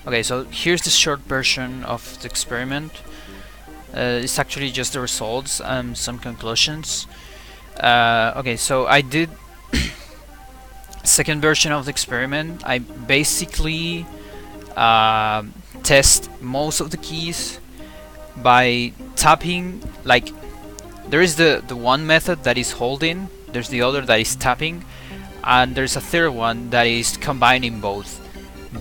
Okay, so here's the short version of the experiment. It's actually just the results and some conclusions. Okay, so I did second version of the experiment. I basically test most of the keys by tapping. Like, there is the one method that is holding, there's the other that is tapping, and there's a third one that is combining both,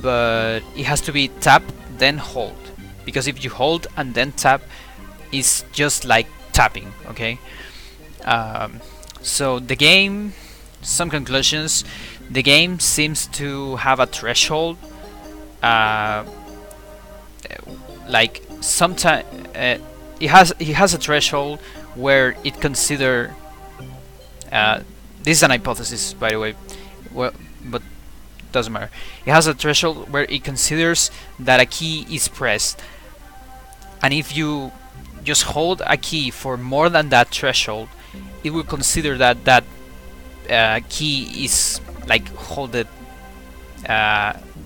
but it has to be tap then hold, because if you hold and then tap, it's just like tapping. Okay. So the game, some conclusions: the game seems to have a threshold, uh, like sometimes it has a threshold where it consider this is an hypothesis, by the way, well, but doesn't matter. It has a threshold where it considers that a key is pressed, and if you just hold a key for more than that threshold, it will consider that that key is like holded,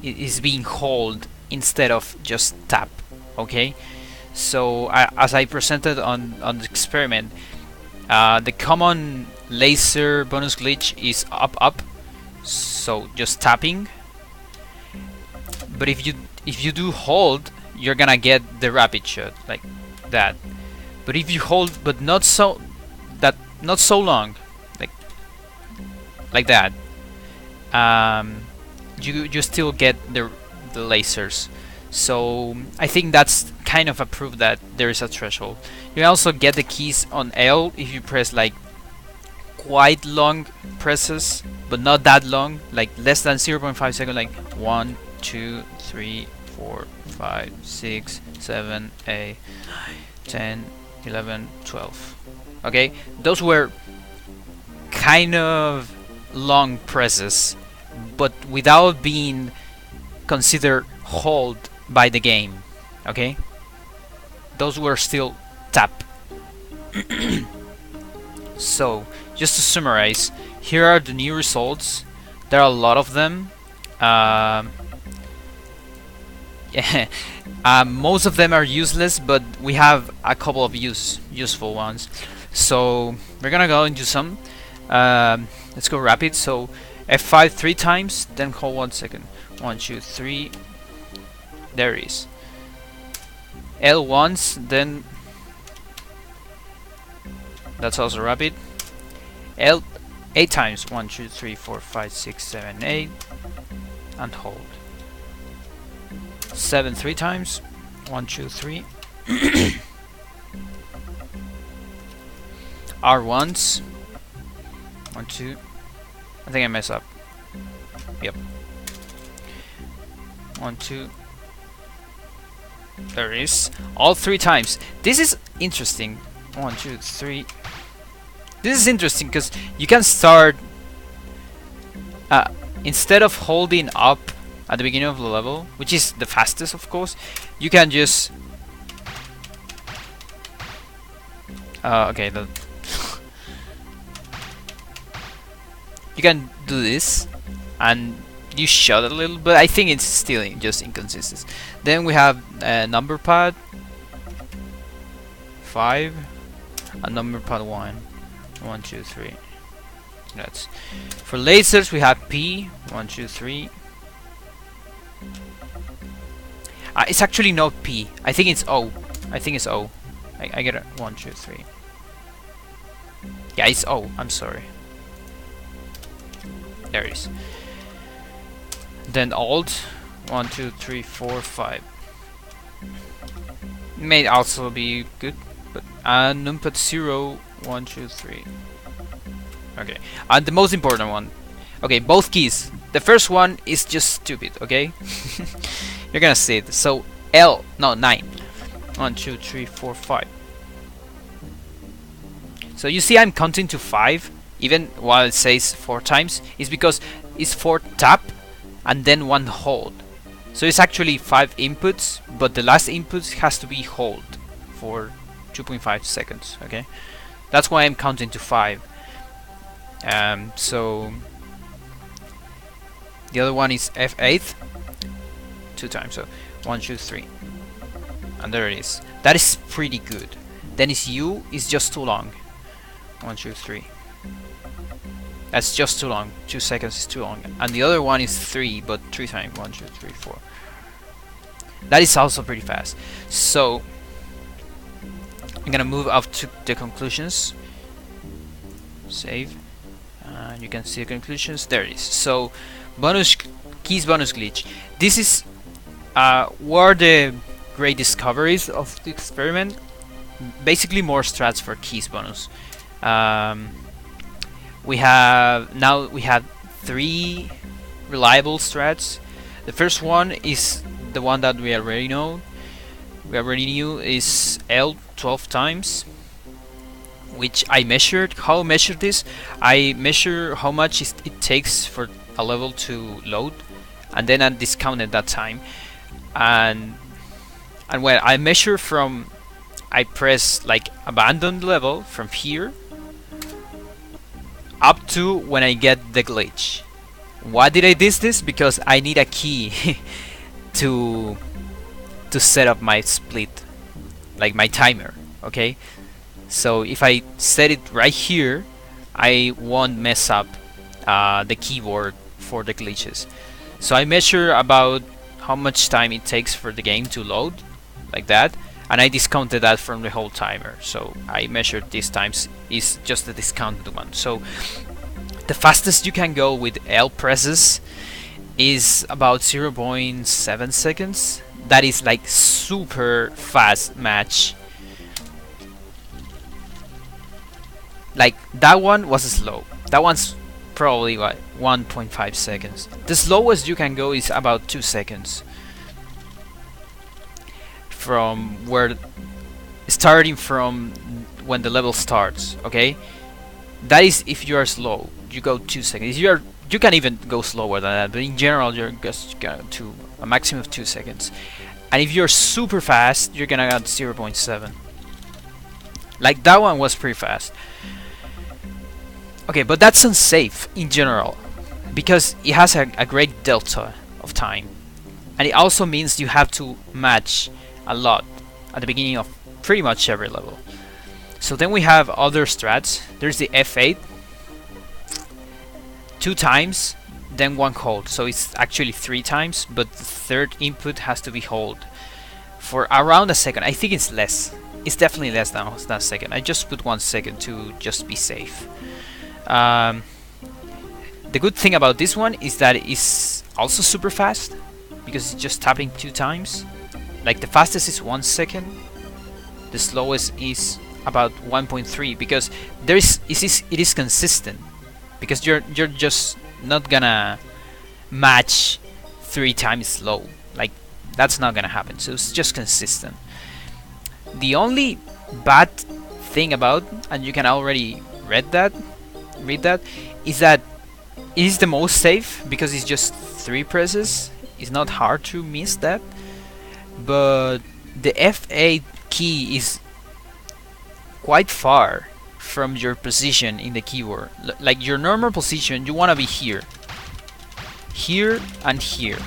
is being held instead of just tap. Okay, so as I presented on the experiment, the common laser bonus glitch is up up, so just tapping. But if you do hold, you're gonna get the rapid shot like that. But if you hold, but not so long, like that, you still get the lasers. So I think that's kind of a proof that there is a threshold. You also get the keys on L if you press like quite long presses, but not that long, like less than 0.5 seconds, like 1, 2, 3, 4, 5, 6, 7, 8, 10, 11, 12. Okay, those were kind of long presses, but without being considered hold by the game. Okay, those were still tap. So just to summarize, here are the new results. There are a lot of them. Yeah, most of them are useless, but we have a couple of useful ones. So we're gonna go into some. Let's go rapid. So F5 3 times, then hold 1 second. 1, 2, 3. There it is. L once, then that's also rapid. L 8 times. 1, 2, 3, 4, 5, 6, 7, 8, and hold. 7 3 times. 1, 2, 3. R once. 1, 2. I think I messed up. Yep. 1, 2. There it is. All 3 times. This is interesting. 1, 2, 3. This is interesting because you can start instead of holding up at the beginning of the level, which is the fastest, of course, you can just okay, you can do this and you shot a little, but I think it's still just inconsistent. Then we have number pad 5 and number pad 1. 1, 2, 3. That's for lasers. We have P 1, 2, 3. It's actually not P. I think it's O. I think it's O. I get it. 1, 2, 3. Yeah, it's O. I'm sorry. There it is. Then Alt 1, 2, 3, 4, 5. May also be good, but numpad 0, 1, 2, 3. Okay, and the most important one. Okay, both keys. The first one is just stupid. Okay, you're gonna see it. So L, no 9. 1, 2, 3, 4, 5. So you see, I'm counting to 5, even while it says 4 times. It's because it's 4 tap and then 1 hold. So it's actually 5 inputs, but the last input has to be hold for 2.5 seconds. Okay, that's why I'm counting to 5. So the other one is F8 2 times. So 1, 2, 3, and there it is. That is pretty good. Then is U is just too long. 1, 2, 3. That's just too long. 2 seconds is too long. And the other one is 3, but 3 times. 1, 2, 3, 4. That is also pretty fast. So I'm gonna move up to the conclusions. Save. And you can see the conclusions. There it is. So keys bonus glitch. This is were the great discoveries of the experiment. Basically more strats for keys bonus. We have 3 reliable strats. The first one is the one that we already know. We already knew is L 12 times, which I measured. How I measured this? I measure how much it takes for a level to load, and then I discounted that time. And when I measure from, I press like abandoned level from here up to when I get the glitch. Why did I do this? Because I need a key to set up my split, like my timer. Okay, so if I set it right here, I won't mess up the keyboard for the glitches. So I measure about how much time it takes for the game to load, like that, and I discounted that from the whole timer. So I measured these times is just the discounted one. So the fastest you can go with L presses is about 0.7 seconds. That is like super fast match. Like that one was slow. That one's probably what, 1.5 seconds. The slowest you can go is about 2 seconds. From where, starting from when the level starts, okay? That is if you are slow, you go 2 seconds. You can even go slower than that, but in general you're just going to a maximum of 2 seconds. And if you're super fast, you're gonna get 0.7. Like that one was pretty fast. Okay, but that's unsafe in general because it has a great delta of time, and it also means you have to match a lot at the beginning of pretty much every level. So then we have other strats. There's the F8, 2 times, then 1 hold. So it's actually 3 times, but the third input has to be hold for around a second. I think it's less. It's definitely less than a second. I just put 1 second to just be safe. The good thing about this one is that it's also super fast because it's just tapping 2 times. Like the fastest is 1 second, the slowest is about 1.3 because it is consistent, because you're just not gonna match 3 times slow. Like that's not gonna happen. So it's just consistent. The only bad thing about, and you can already read that, is that it is the most safe because it's just 3 presses. It's not hard to miss that, but the F8 key is quite far from your position in the keyboard. Like your normal position, you want to be here, and here.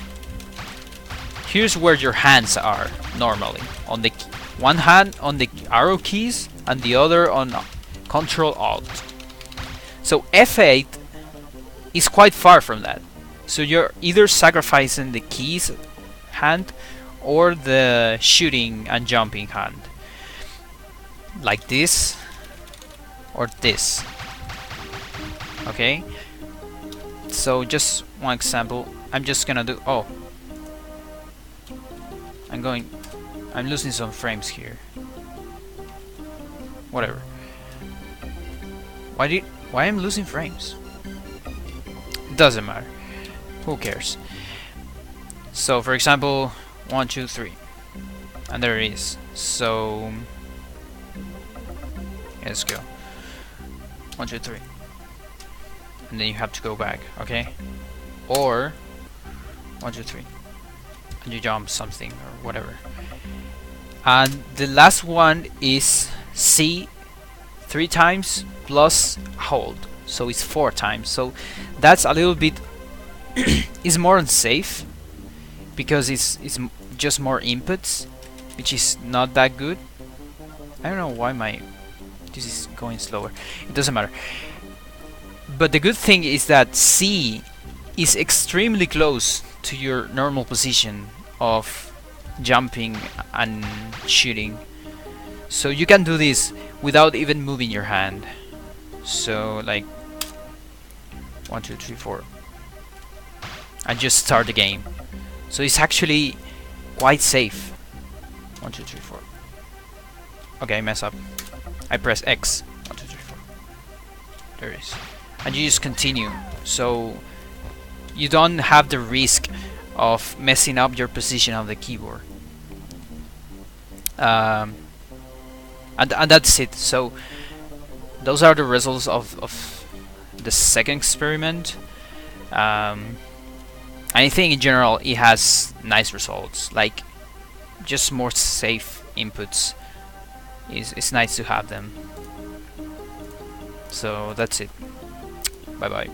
Here's where your hands are normally, on the one hand on the arrow keys and the other on Control Alt. So F8 is quite far from that. So you're either sacrificing the keys hand or the shooting and jumping hand. Like this or this. Okay? So just one example. I'm just gonna do, I'm losing some frames here. Whatever. Why I'm losing frames? Doesn't matter. Who cares? So for example, 1, 2, 3, and there it is. So let's go. 1, 2, 3, and then you have to go back. Okay? Or 1, 2, 3, and you jump something or whatever. And the last one is C 3 times plus hold, so it's 4 times. So that's a little bit is more unsafe. because it's just more inputs, which is not that good. I don't know why this is going slower. It doesn't matter. But the good thing is that C is extremely close to your normal position of jumping and shooting. So you can do this without even moving your hand. So like 1, 2, 3, 4. And just start the game. So it's actually quite safe. 1, 2, 3, 4. Okay, I mess up. I press X. 1, 2, 3, 4. There it is. And you just continue. So you don't have the risk of messing up your position on the keyboard. And that's it. So those are the results of the second experiment. I think in general it has nice results. Like just more safe inputs. It's nice to have them. So that's it. Bye bye.